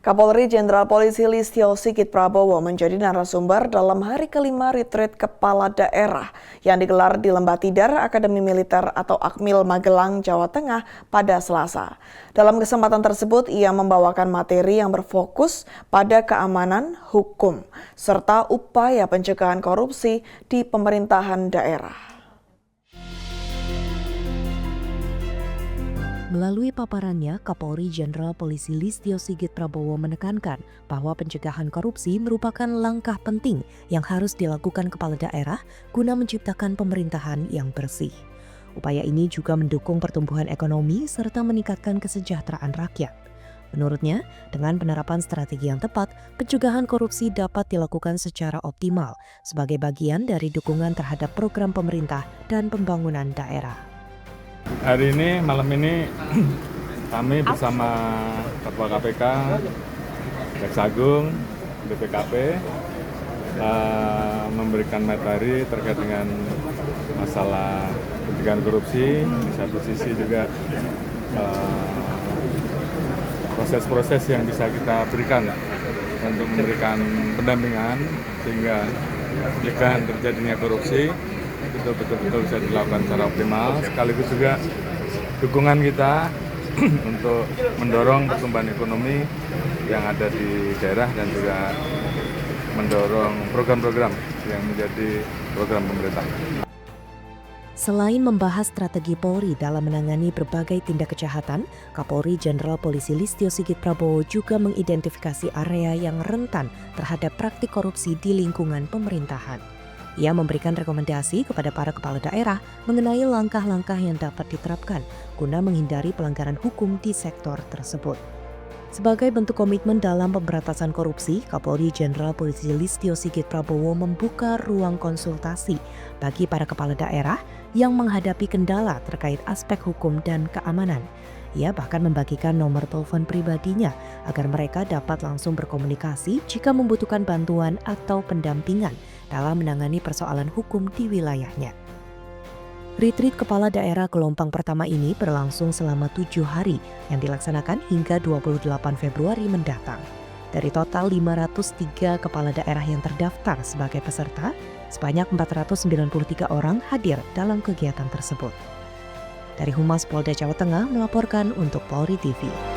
Kapolri Jenderal Polisi Listio Sigit Prabowo menjadi narasumber dalam hari kelima retreat kepala daerah yang digelar di Lembah Tidar Akademi Militer atau Akmil Magelang, Jawa Tengah pada Selasa. Dalam kesempatan tersebut, ia membawakan materi yang berfokus pada keamanan, hukum, serta upaya pencegahan korupsi di pemerintahan daerah. Melalui paparannya, Kapolri Jenderal Polisi Listio Sigit Prabowo menekankan bahwa pencegahan korupsi merupakan langkah penting yang harus dilakukan kepala daerah guna menciptakan pemerintahan yang bersih. Upaya ini juga mendukung pertumbuhan ekonomi serta meningkatkan kesejahteraan rakyat. Menurutnya, dengan penerapan strategi yang tepat, pencegahan korupsi dapat dilakukan secara optimal sebagai bagian dari dukungan terhadap program pemerintah dan pembangunan daerah. Hari ini, malam ini, kami bersama Ketua KPK, Jaksa Agung, BPKP, memberikan materi terkait dengan masalah pencegahan korupsi. Di satu sisi juga proses-proses yang bisa kita berikan untuk memberikan pendampingan sehingga pencegahan terjadinya korupsi itu betul-betul bisa dilakukan secara optimal, sekaligus juga dukungan kita untuk mendorong pertumbuhan ekonomi yang ada di daerah dan juga mendorong program-program yang menjadi program pemerintah. Selain membahas strategi Polri dalam menangani berbagai tindak kejahatan, Kapolri Jenderal Polisi Listio Sigit Prabowo juga mengidentifikasi area yang rentan terhadap praktik korupsi di lingkungan pemerintahan. Ia memberikan rekomendasi kepada para kepala daerah mengenai langkah-langkah yang dapat diterapkan guna menghindari pelanggaran hukum di sektor tersebut. Sebagai bentuk komitmen dalam pemberantasan korupsi, Kapolri Jenderal Polisi Listio Sigit Prabowo membuka ruang konsultasi bagi para kepala daerah yang menghadapi kendala terkait aspek hukum dan keamanan. Ia bahkan membagikan nomor telepon pribadinya agar mereka dapat langsung berkomunikasi jika membutuhkan bantuan atau pendampingan dalam menangani persoalan hukum di wilayahnya. Retreat Kepala Daerah gelombang pertama ini berlangsung selama 7 hari yang dilaksanakan hingga 28 Februari mendatang. Dari total 503 kepala daerah yang terdaftar sebagai peserta, sebanyak 493 orang hadir dalam kegiatan tersebut. Dari Humas Polda Jawa Tengah melaporkan untuk Polri TV.